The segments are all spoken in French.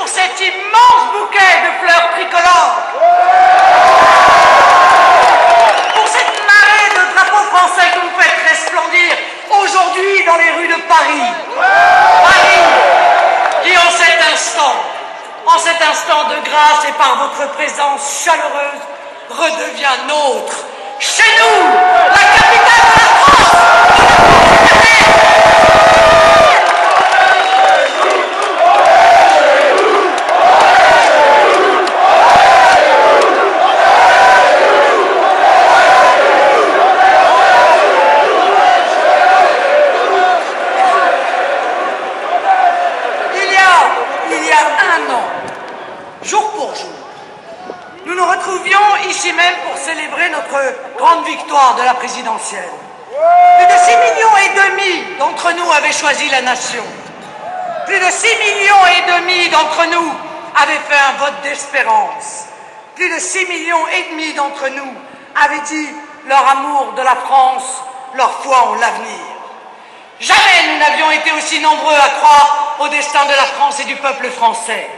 cet immense bouquet de fleurs tricolores, pour cette marée de drapeaux français que vous faites resplendir aujourd'hui dans les rues de Paris. Paris qui en cet instant de grâce et par votre présence chaleureuse, redevient nôtre. Chez nous, la capitale de la France, il y a un an, jour pour jour, nous nous retrouvions ici même pour célébrer notre grande victoire de la présidentielle. Plus de 6,5 millions d'entre nous avaient choisi la nation. Plus de 6,5 millions d'entre nous avaient fait un vote d'espérance. Plus de 6,5 millions d'entre nous avaient dit leur amour de la France, leur foi en l'avenir. Jamais nous n'avions été aussi nombreux à croire au destin de la France et du peuple français.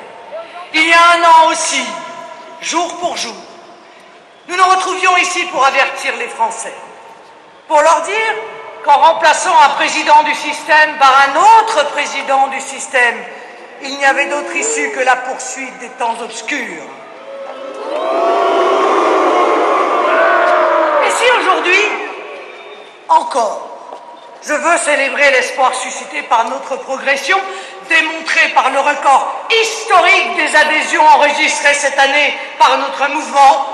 Il y a un an aussi, jour pour jour, nous nous retrouvions ici pour avertir les Français, pour leur dire qu'en remplaçant un président du système par un autre président du système, il n'y avait d'autre issue que la poursuite des temps obscurs. Et si aujourd'hui, encore, je veux célébrer l'espoir suscité par notre progression, démontré par le record historique des adhésions enregistrées cette année par notre mouvement,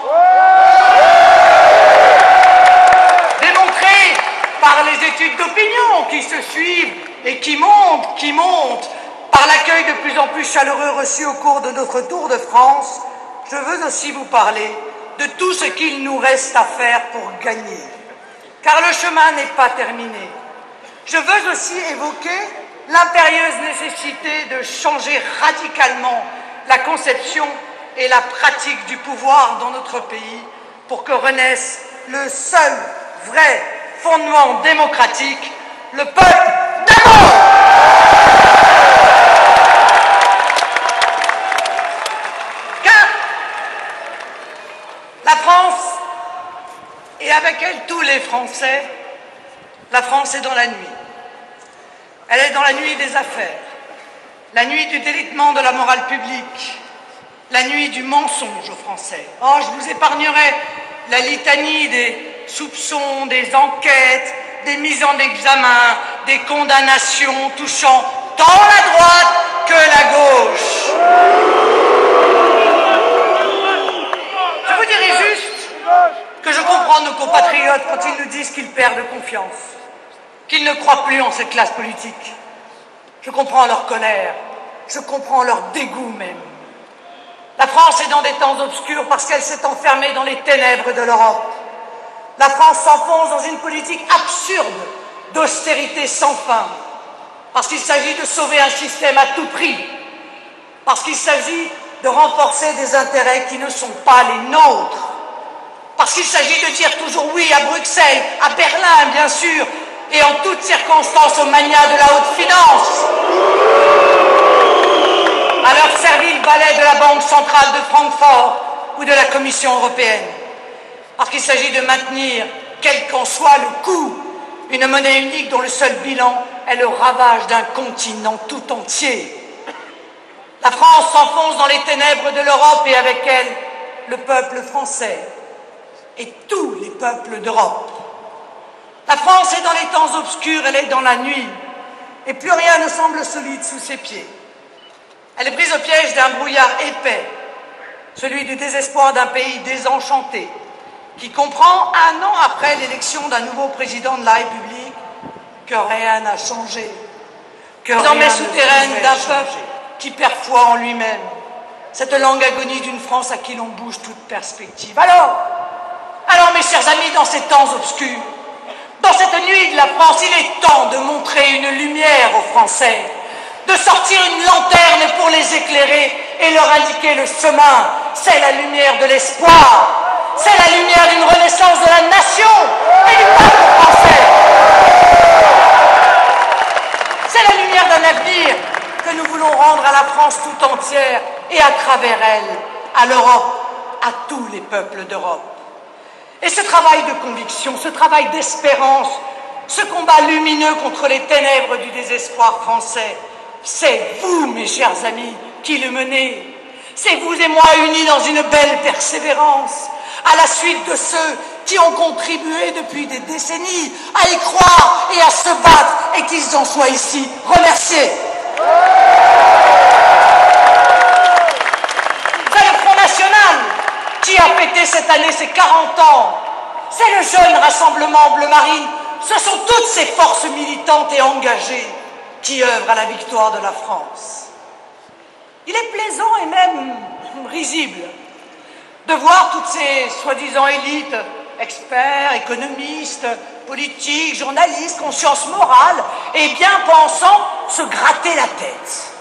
démontré par les études d'opinion qui se suivent et qui montent, par l'accueil de plus en plus chaleureux reçu au cours de notre Tour de France, je veux aussi vous parler de tout ce qu'il nous reste à faire pour gagner. Car le chemin n'est pas terminé. Je veux aussi évoquer l'impérieuse nécessité de changer radicalement la conception et la pratique du pouvoir dans notre pays pour que renaisse le seul vrai fondement démocratique, le peuple d'abord. Car la France, et avec elle tous les Français, la France est dans la nuit. Elle est dans la nuit des affaires, la nuit du délitement de la morale publique, la nuit du mensonge aux Français. Oh, je vous épargnerai la litanie des soupçons, des enquêtes, des mises en examen, des condamnations touchant tant la droite que la gauche. Je vous dirai juste que je comprends nos compatriotes quand ils nous disent qu'ils perdent confiance, qu'ils ne croient plus en cette classe politique. Je comprends leur colère, je comprends leur dégoût même. La France est dans des temps obscurs parce qu'elle s'est enfermée dans les ténèbres de l'Europe. La France s'enfonce dans une politique absurde d'austérité sans fin, parce qu'il s'agit de sauver un système à tout prix, parce qu'il s'agit de renforcer des intérêts qui ne sont pas les nôtres, parce qu'il s'agit de dire toujours oui à Bruxelles, à Berlin bien sûr, et en toutes circonstances aux manias de la haute finance, à leur servile balai de la Banque centrale de Francfort ou de la Commission européenne, parce qu'il s'agit de maintenir, quel qu'en soit le coût, une monnaie unique dont le seul bilan est le ravage d'un continent tout entier. La France s'enfonce dans les ténèbres de l'Europe et avec elle le peuple français et tous les peuples d'Europe. La France est dans les temps obscurs, elle est dans la nuit, et plus rien ne semble solide sous ses pieds. Elle est prise au piège d'un brouillard épais, celui du désespoir d'un pays désenchanté, qui comprend, un an après l'élection d'un nouveau président de la République, que rien n'a changé, que désormais souterraine d'un peuple qui perd foi en lui-même, cette longue agonie d'une France à qui l'on bouge toute perspective. Alors mes chers amis, dans ces temps obscurs, dans cette nuit de la France, il est temps de montrer une lumière aux Français, de sortir une lanterne pour les éclairer et leur indiquer le chemin. C'est la lumière de l'espoir, c'est la lumière d'une renaissance de la nation et du peuple français. C'est la lumière d'un avenir que nous voulons rendre à la France tout entière et à travers elle, à l'Europe, à tous les peuples d'Europe. Et ce travail de conviction, ce travail d'espérance, ce combat lumineux contre les ténèbres du désespoir français, c'est vous, mes chers amis, qui le menez. C'est vous et moi unis dans une belle persévérance, à la suite de ceux qui ont contribué depuis des décennies à y croire et à se battre, et qu'ils en soient ici remerciés. C'est le Front National qui a fêté cette année ses 40 ans. C'est le jeune Rassemblement Bleu Marine. Ce sont toutes ces forces militantes et engagées qui œuvrent à la victoire de la France. Il est plaisant et même risible de voir toutes ces soi-disant élites, experts, économistes, politiques, journalistes, conscience morale et bien pensants se gratter la tête.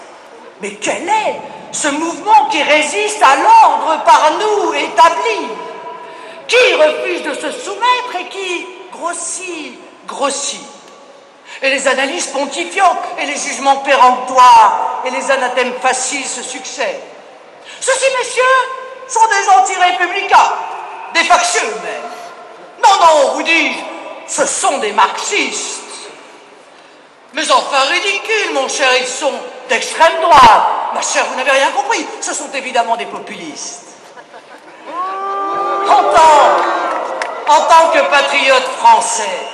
Mais quel est ce mouvement qui résiste à l'ordre par nous établi, qui refuse de se soumettre et qui grossit. Et les analyses pontifiantes et les jugements péremptoires et les anathèmes faciles se succèdent. Ceux-ci, messieurs, sont des anti-républicains, des factieux même. Non, vous dis-je, ce sont des marxistes. Mais enfin ridicules, mon cher, ils sont d'extrême droite. Ma chère, vous n'avez rien compris, ce sont évidemment des populistes. En tant que patriote français,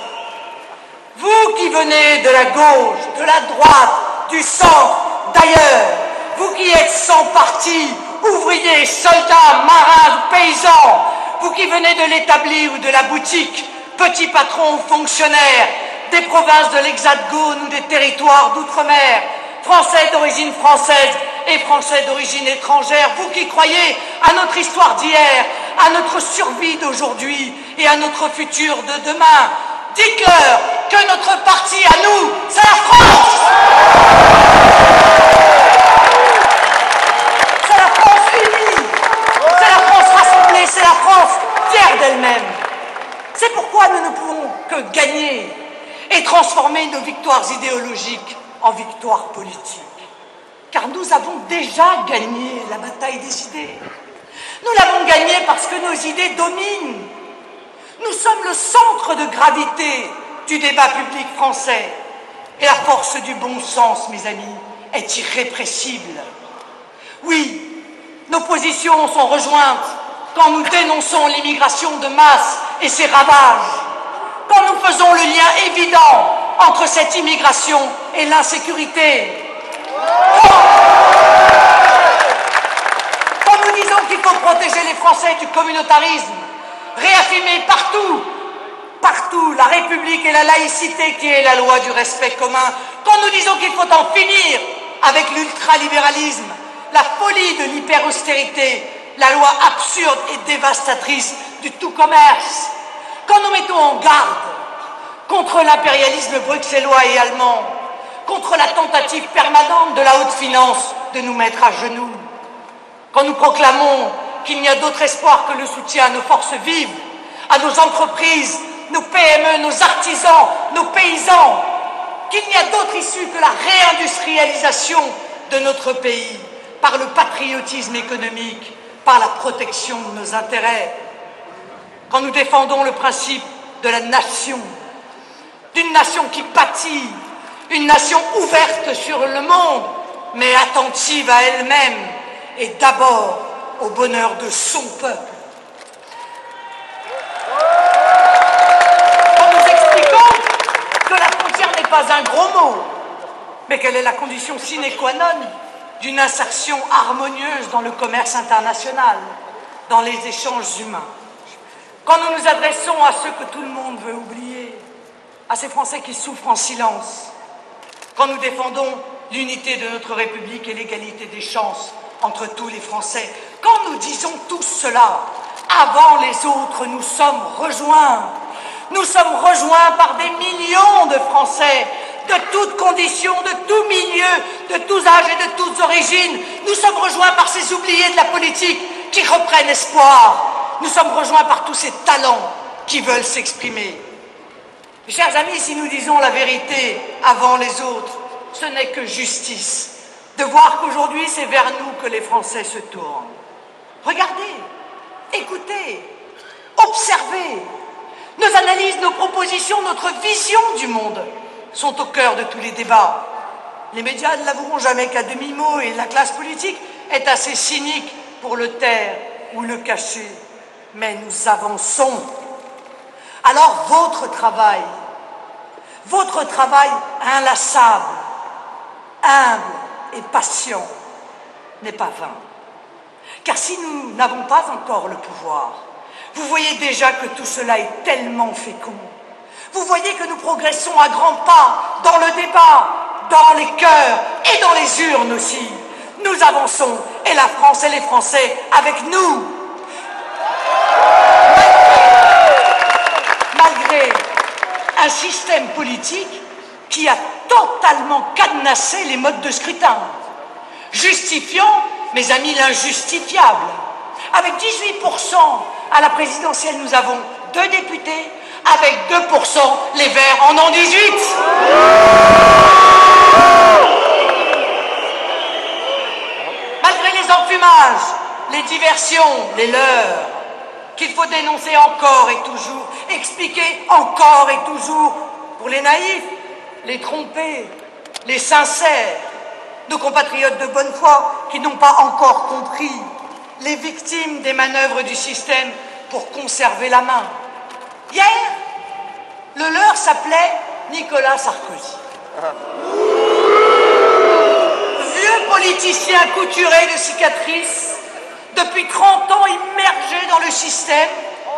vous qui venez de la gauche, de la droite, du centre, d'ailleurs, vous qui êtes sans parti, ouvriers, soldats, marins, paysans, vous qui venez de l'établi ou de la boutique, petits patrons ou fonctionnaires, des provinces de l'Hexagone ou des territoires d'outre-mer, Français d'origine française et Français d'origine étrangère, vous qui croyez à notre histoire d'hier, à notre survie d'aujourd'hui et à notre futur de demain, dites-leur que notre parti à nous, c'est la France. C'est la France unie, c'est la France rassemblée, c'est la France fière d'elle-même. C'est pourquoi nous ne pouvons que gagner et transformer nos victoires idéologiques en victoires politiques. Car nous avons déjà gagné la bataille des idées. Nous l'avons gagnée parce que nos idées dominent. Nous sommes le centre de gravité du débat public français. Et la force du bon sens, mes amis, est irrépressible. Oui, nos positions sont rejointes quand nous dénonçons l'immigration de masse et ses ravages, quand nous faisons le lien évident entre cette immigration et l'insécurité, quand nous disons qu'il faut protéger les Français du communautarisme, réaffirmer partout la République et la laïcité qui est la loi du respect commun, quand nous disons qu'il faut en finir avec l'ultralibéralisme, la folie de l'hyper-austérité, la loi absurde et dévastatrice du tout commerce, quand nous mettons en garde contre l'impérialisme bruxellois et allemand, contre la tentative permanente de la haute finance de nous mettre à genoux, quand nous proclamons qu'il n'y a d'autre espoir que le soutien à nos forces vives, à nos entreprises, nos PME, nos artisans, nos paysans, qu'il n'y a d'autre issue que la réindustrialisation de notre pays par le patriotisme économique, par la protection de nos intérêts, quand nous défendons le principe de la nation, d'une nation qui pâtit, une nation ouverte sur le monde, mais attentive à elle-même et d'abord au bonheur de son peuple. Quand nous expliquons que la frontière n'est pas un gros mot, mais qu'elle est la condition sine qua non d'une insertion harmonieuse dans le commerce international, dans les échanges humains. Quand nous nous adressons à ceux que tout le monde veut oublier, à ces Français qui souffrent en silence, quand nous défendons l'unité de notre République et l'égalité des chances entre tous les Français, quand nous disons tout cela, avant les autres, nous sommes rejoints. Nous sommes rejoints par des millions de Français, de toutes conditions, de tous milieux, de tous âges et de toutes origines. Nous sommes rejoints par ces oubliés de la politique qui reprennent espoir. Nous sommes rejoints par tous ces talents qui veulent s'exprimer. Mes chers amis, si nous disons la vérité avant les autres, ce n'est que justice. de voir qu'aujourd'hui c'est vers nous que les Français se tournent. Regardez, écoutez, observez. Nos analyses, nos propositions, notre vision du monde sont au cœur de tous les débats. Les médias ne l'avoueront jamais qu'à demi-mot et la classe politique est assez cynique pour le taire ou le cacher. Mais nous avançons. Alors votre travail inlassable, humble et patient n'est pas vain. Car si nous n'avons pas encore le pouvoir, vous voyez déjà que tout cela est tellement fécond. Vous voyez que nous progressons à grands pas dans le débat, dans les cœurs et dans les urnes aussi. Nous avançons et la France et les Français avec nous. Malgré un système politique qui a totalement cadenassé les modes de scrutin, justifiant, mes amis, l'injustifiable. Avec 18% à la présidentielle, nous avons 2 députés, avec 2%, les Verts en ont 18. Malgré les enfumages, les diversions, les leurs, qu'il faut dénoncer encore et toujours, expliquer encore et toujours, pour les naïfs, les trompés, les sincères, nos compatriotes de bonne foi qui n'ont pas encore compris, les victimes des manœuvres du système pour conserver la main. Hier, le leur s'appelait Nicolas Sarkozy. Vieux politicien couturé de cicatrices, depuis 30 ans immergé dans le système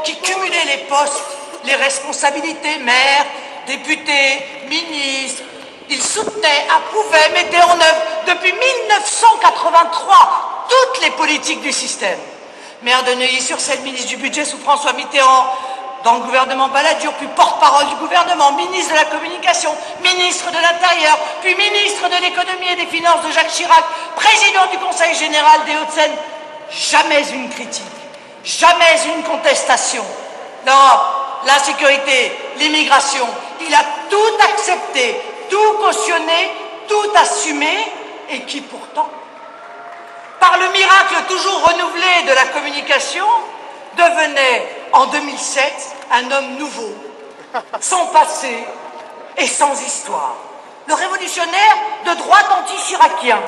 qui cumulait les postes, les responsabilités, maire, député, ministre. Il soutenait, approuvait, mettait en œuvre depuis 1983 toutes les politiques du système. Maire de Neuilly-sur-Seine, ministre du budget sous François Mitterrand, dans le gouvernement Balladur, puis porte-parole du gouvernement, ministre de la communication, ministre de l'Intérieur, puis ministre de l'économie et des finances de Jacques Chirac, président du Conseil général des Hauts-de-Seine. Jamais une critique, jamais une contestation. Non, l'insécurité, l'immigration, il a tout accepté, tout cautionné, tout assumé, et qui pourtant, par le miracle toujours renouvelé de la communication, devenait en 2007 un homme nouveau, sans passé et sans histoire. Le révolutionnaire de droite anti-chiracien,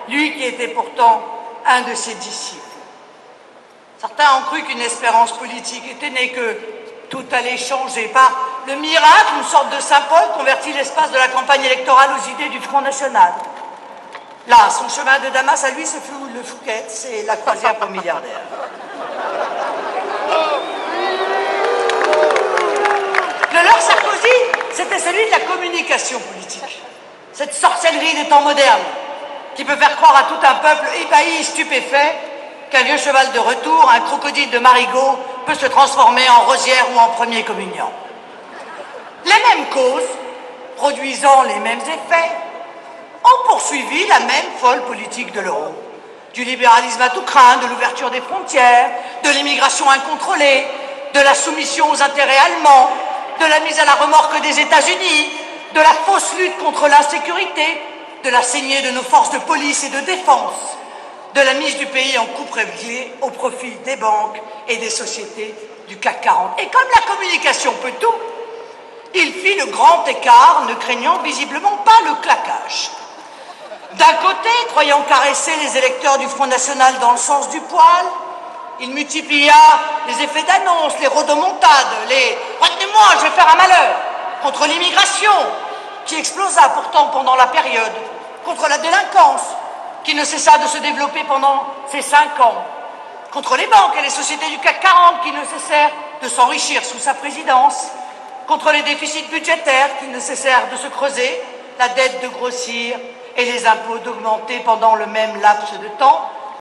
lui qui était pourtant un de ses disciples. Certains ont cru qu'une espérance politique était née, que tout allait changer. Par le miracle, une sorte de Saint-Paul convertit l'espace de la campagne électorale aux idées du Front National. Là, son chemin de Damas à lui, ce fut le Fouquet, c'est la croisière pour milliardaires. Le leur Sarkozy, c'était celui de la communication politique. Cette sorcellerie des temps modernes, qui peut faire croire à tout un peuple ébahi, stupéfait, qu'un vieux cheval de retour, un crocodile de Marigot, peut se transformer en rosière ou en premier communiant. Les mêmes causes, produisant les mêmes effets, ont poursuivi la même folle politique de l'euro. Du libéralisme à tout craint, de l'ouverture des frontières, de l'immigration incontrôlée, de la soumission aux intérêts allemands, de la mise à la remorque des États-Unis, de la fausse lutte contre l'insécurité, de la saignée de nos forces de police et de défense, de la mise du pays en coupe réglée au profit des banques et des sociétés du CAC 40. Et comme la communication peut tout, il fit le grand écart, ne craignant visiblement pas le claquage. D'un côté, croyant caresser les électeurs du Front National dans le sens du poil, il multiplia les effets d'annonce, les rodomontades, les « retenez-moi, je vais faire un malheur » contre l'immigration, qui explosa pourtant pendant la période, contre la délinquance, qui ne cessa de se développer pendant ces 5 ans, contre les banques et les sociétés du CAC 40 qui ne cessèrent de s'enrichir sous sa présidence, contre les déficits budgétaires qui ne cessèrent de se creuser, la dette de grossir et les impôts d'augmenter pendant le même laps de temps,